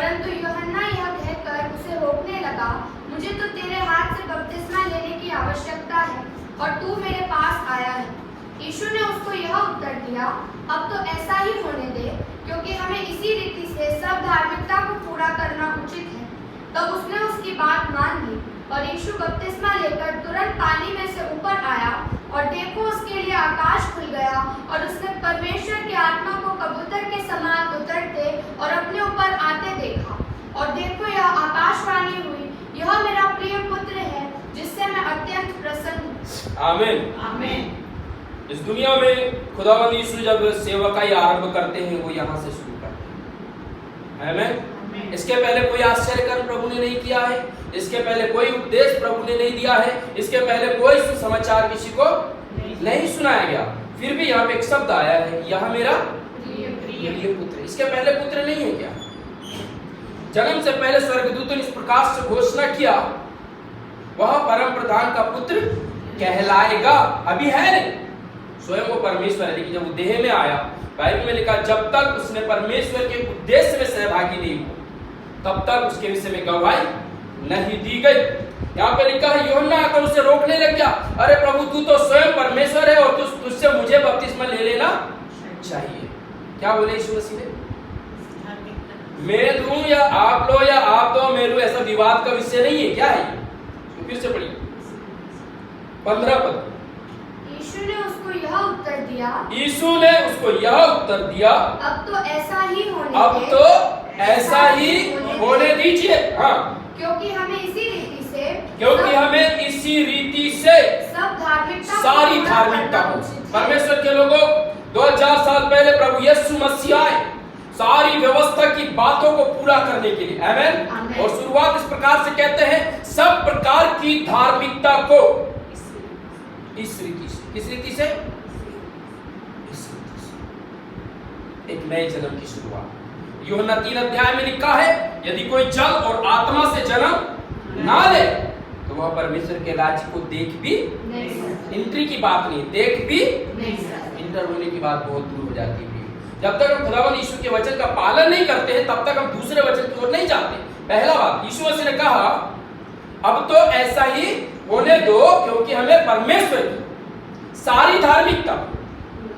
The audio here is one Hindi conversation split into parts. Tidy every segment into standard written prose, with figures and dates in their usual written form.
परंतु यूहन्ना यह कहकर उसे रोकने लगा, मुझे तो तेरे हाथ से बपतिस्मा लेने की आवश्यकता है और तू मेरे पास आया है। यीशु ने उसको यह उत्तर दिया, अब तो ऐसा ही होने दे, क्योंकि हमें इसी रीति से सब धार्मिकता को पूरा करना उचित है। तब उसने उसकी बात मान ली और यीशु बपतिस्मा लेकर तुरंत पानी में से ऊपर आया और देखो उसके लिए आकाश खुल गया और उसने परमेश्वर की आत्मा को कबूतर के समान उतरते और अपने ऊपर आते देखा। और देखो यह आकाशवाणी हुई, यह मेरा प्रिय पुत्र है जिससे मैं अत्यंत प्रसन्न हूँ। आमीन। आमीन। इस दुनिया में खुदावंद यीशु जब सेवकाई आरंभ करते हैं वो यहाँ से शुरू करते हैं। आमीन। इसके पहले कोई आश्चर्य कर्म प्रभु ने नहीं किया है, इसके पहले कोई उपदेश प्रभु ने नहीं दिया है, इसके पहले कोई सुसमाचार किसी को नहीं सुनाया गया। फिर भी यहाँ पे एक शब्द आया है, यह मेरा प्रिय पुत्र। इसके पहले पुत्र नहीं है क्या? जन्म से पहले स्वर्गदूतों ने इस प्रकार से घोषणा किया, वह परम प्रधान का पुत्र कहलाएगा। अभी है नहीं, स्वयं वो परमेश्वर है, लेकिन जब वो देह में आया, बाइबल में लिखा जब तक उसने परमेश्वर के उद्देश्य में सहभागी नहीं हुआ तब तक उसके विषय में गवाही नहीं दी गई। यहाँ पे लिखा है यूहन्ना आकर उसे रोकने लग गया, अरे प्रभु तू तो स्वयं परमेश्वर है और तुझसे मुझे बपतिस्मा ले लेना चाहिए। क्या बोले यीशु मसीह ने? मैं दूं या आप लो या आप दो मैं लूं, ऐसा विवाद का विषय नहीं है। क्या है? तो फिर से पढ़िए 15 पद। यीशु ने उसको यह उत्तर दिया, यीशु ने उसको यह उत्तर दिया, अब तो ऐसा ही होने अब दे, तो ऐसा ही होने दीजिए। हाँ, क्योंकि हमें इसी रीति से सब धार्मिकता सारी धार्मिकता को परमेश्वर के लोगों 2000 साल पहले प्रभु यीशु मसीह आए सारी व्यवस्था की बातों को पूरा करने के लिए। आमीन। और शुरुआत इस प्रकार से कहते हैं, सब प्रकार की धार्मिकता को इस रीति से, किस रीति से? इस रीति से एक नए जन्म की शुरुआत। यूहन्ना 3 अध्याय में लिखा है, यदि कोई जल और आत्मा से जन्म ना ले तो वह परमेश्वर के राज्य को देख भी नहीं। एंट्री की बात नहीं, देख भी नहीं। इंटर होने की बात बहुत दूर हो जाती है। जब तक हम खुदावंद यीशु के वचन का पालन नहीं करते हैं तब तक हम दूसरे वचन की ओर नहीं जाते। पहला बात, यीशु मसीह ने कहा अब तो ऐसा ही होने दो, क्योंकि हमें परमेश्वर की सारी धार्मिकता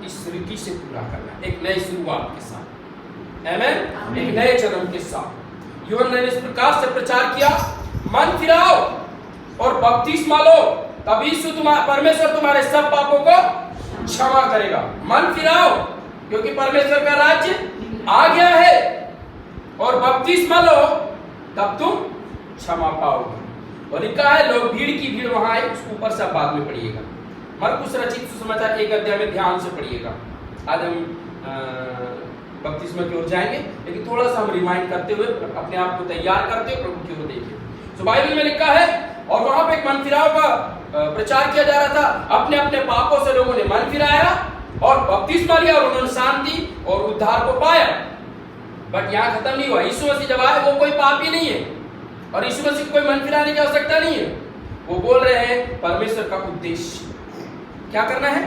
इस रीति से पूरा करना, एक नई शुरुआत के साथ। आमीन। एक नए जन्म के साथ यूहन्ना ने इस प्रकार से प्रचार किया, मन फिराओ और बपतिस्मा लो, तब यीशु परमेश्वर तुम्हारे सब पापों को क्षमा करेगा। मन फिराओ क्योंकि परमेश्वर का राज्य आ गया है, और बपतिस्मा लो तब तुम क्षमा पाओगे। और लिखा है लोग भीड़ की भीड़ वहां आए, उसके ऊपर से बाद में पढ़िएगा। मरकुस रचित सुसमाचार 1 अध्याय में ध्यान से पढ़िएगा। आज हम बपतिस्मा की ओर जाएंगे, लेकिन थोड़ा सा हम रिमाइंड करते हुए अपने आप को तैयार करते हुए प्रभु की ओर देखिए। तो बाइबल में लिखा है, और वहां पे एक मन फिराव का प्रचार किया जा रहा था। अपने अपने पापों से लोगों ने मन फिराया और बपतिस्मा लिया और उन्होंने शांति और उद्धार को पाया। बट यहाँ खत्म नहीं हुआ। यीशु मसीह जब आए वो कोई पापी नहीं है और यीशु मसीह कोई मन फिराने की आवश्यकता नहीं है। वो बोल रहे हैं परमेश्वर का उद्देश्य क्या करना है।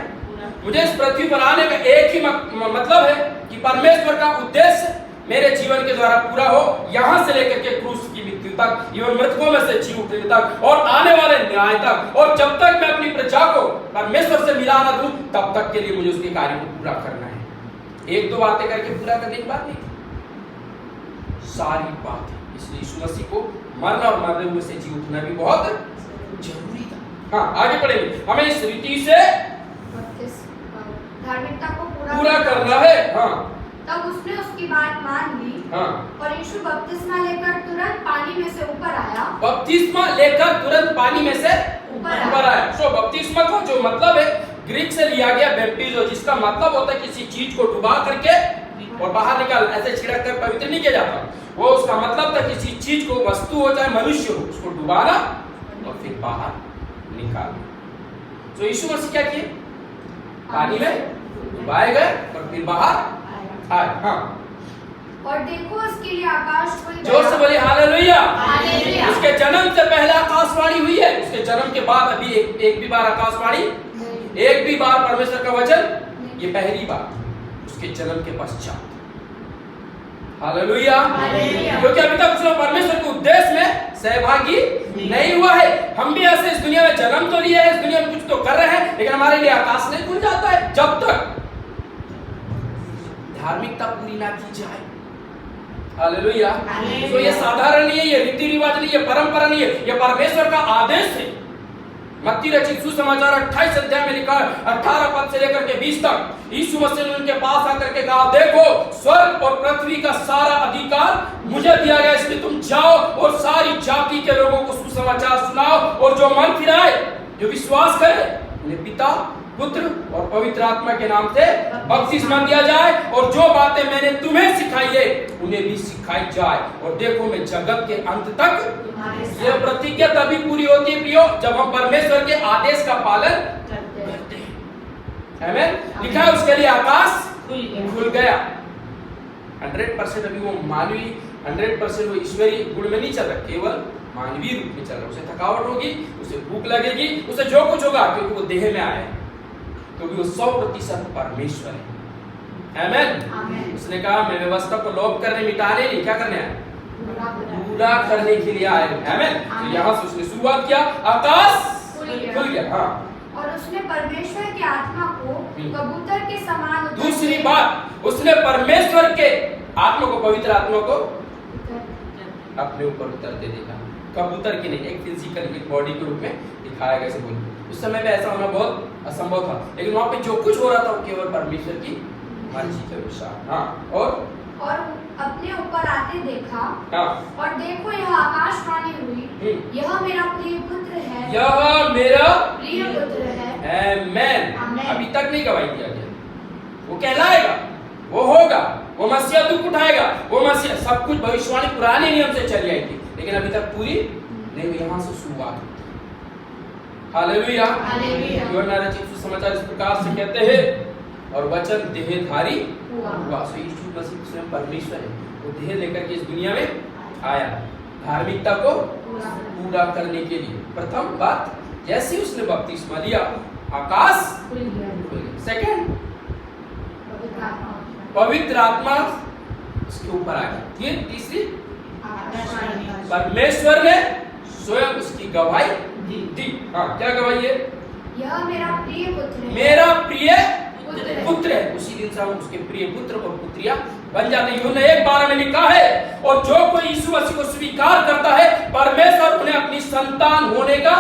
मुझे इस पृथ्वी पर आने का एक ही मतलब है कि परमेश्वर का उद्देश्य मेरे जीवन के द्वारा पूरा हो, यहां से लेकर के क्रूस की मृत्यु तक, एवं मृतकों में से जी उठने तक और आने वाले न्याय तक। और जब तक मैं अपनी प्रजा को परमेश्वर से मिला ना दूं तब तक के लिए मुझे उसके कार्य को पूरा करना है। एक दो बातें करके पूरा करने की बात नहीं, सारी बातें। इसलिए यीशु मसीह को मरना और मरने हुए से जी उठना भी बहुत जरूरी था। हाँ, आगे पढ़ेंगे। हमें इस रीति से धार्मिकता को पूरा करना है। हाँ, तब उसने उसकी बात मान ली। हाँ, और यीशु बपतिस्मा लेकर तुरंत पानी में से ऊपर आया। बपतिस्मा लेकर तुरंत पानी में से ऊपर आया। सो बपतिस्मा का जो मतलब है ग्रीक से लिया गया बैप्टिज़ो, जिसका मतलब होता है किसी चीज को डुबा करके और बाहर निकाल, ऐसे छिड़क कर पवित्र नहीं किया जाता। वो उसका मतलब था किसी चीज को, वस्तु हो चाहे मनुष्य हो, उसको डुबाना और फिर बाहर निकालना। तो यीशु मसीह क्या किए? पानी में डुबाए गए और फिर बाहर आए। हाँ, और देखो उसके लिए आकाश खुल गया। जोर से बोलिए हालेलुया। हालेलुया। उसके जन्म से पहले आकाशवाणी हुई है, उसके जन्म के बाद अभी एक भी बार आकाशवाणी, एक भी बार परमेश्वर का वचन, ये पहली बार उसके जन्म के पश्चात। हालेलुया। हालेलुया। क्योंकि अभी तक उसने परमेश्वर के उद्देश्य में सहभागी नहीं हुआ है। हम भी ऐसे इस दुनिया में जन्म तो लिए हैं, इस दुनिया में कुछ तो कर रहे हैं, लेकिन हमारे लिए आकाश नहीं खुल जाता है जब तक धार्मिकता पूरी ना की जाए। हालेलुया। हालेलुया। तो ये साधारण नहीं है, ये रीति रिवाज नहीं है, परंपरा नहीं है, ये परमेश्वर का आदेश है। मत्ती रचित सुसमाचार 28 अध्याय में लिखा है 18 पद से लेकर के 20 तक यीशु मसीह ने उनके पास आकर के कहा, देखो स्वर्ग और पृथ्वी का सारा अधिकार मुझे दिया गया, इसलिए तुम जाओ और सारी जाति के लोगों को सुसमाचार सुनाओ, और जो मन फिराए, जो विश्वास करे, उन्हें पिता, पुत्र और पवित्र आत्मा के नाम से बपतिस्मा दिया जाए, और जो बातें मैंने तुम्हें सिखाई है उन्हें भी सिखाई जाए, और देखो मैं जगत के अंत तक। यह प्रतिज्ञा तभी पूरी होती है प्रियो, जब हम परमेश्वर के आदेश का पालन करते हैं। आमीन। लिखा है उसके लिए आकाश खुल गया। 100% अभी वो मानवीय 100% वो ईश्वरीय गुण में नहीं चल रहा, केवल मानवीय रूप में चल रहा। उसे थकावट होगी, उसे भूख लगेगी, उसे जो कुछ होगा, क्योंकि वो देह में आया है, क्योंकि वो 100% परमेश्वर है। आमीन। उसने कहा मैं व्यवस्था को लोप करने, मिटाने नहीं, क्या करने आया? पूरा करने के लिए आए। आमीन। तो यहाँ से उसने शुरुआत किया, आकाश खुल गया। हाँ। और उसने परमेश्वर की आत्मा को कबूतर के समान दूसरी बात, उसने परमेश्वर के आत्मा को, पवित्र आत्मा को अपने ऊपर उतरते देखा। कबूतर की नहीं, एक फिजिकल, एक बॉडी के रूप में दिखाया गया। बोल उस समय में ऐसा होना बहुत असंभव था, लेकिन वहां पे जो कुछ हो रहा था वो केवल परमेश्वर की मर्जी के अनुसार। हाँ। और अपने ऊपर आते देखा। हाँ। और देखो यह आकाशवाणी हुई, यह मेरा प्रिय पुत्र है, यह मेरा प्रिय पुत्र है। आमीन। अभी तक नहीं गवाही दिया गया, वो कहलाएगा, वो होगा, वो मसीहा दुख उठाएगा, वो मसीहा, सब कुछ भविष्यवाणी पुराने नियम से चली आई थी, लेकिन अभी तक पूरी नहीं हुई। यहाँ से शुरुआत। हालेलुया। यूहन्ना रचित सुसमाचार इस प्रकार से कहते हैं, और वचन देहधारी हुआ। सो यीशु मसीह स्वयं परमेश्वर है, वो देह लेकर के इस दुनिया में आया धार्मिकता को पूरा करने के लिए। प्रथम बात, जैसे उसने बपतिस्मा लिया, आकाश खुल गया। सेकंड, पवित्र आत्मा उसके ऊपर आ गया। ये तीसरी, परमेश्वर ने स्वयं उसकी गवाही दी। हाँ, क्या गवाही है? यह मेरा प्रिय पुत्र है, मेरा प्रिय पुत्र है। उसी दिन से हम उसके प्रिय पुत्र और पुत्रियां बन जाते हैं। यूहन्ना 1:12 में लिखा है, और जो कोई यीशु मसीह को स्वीकार करता है, परमेश्वर उन्हें अपनी संतान होने का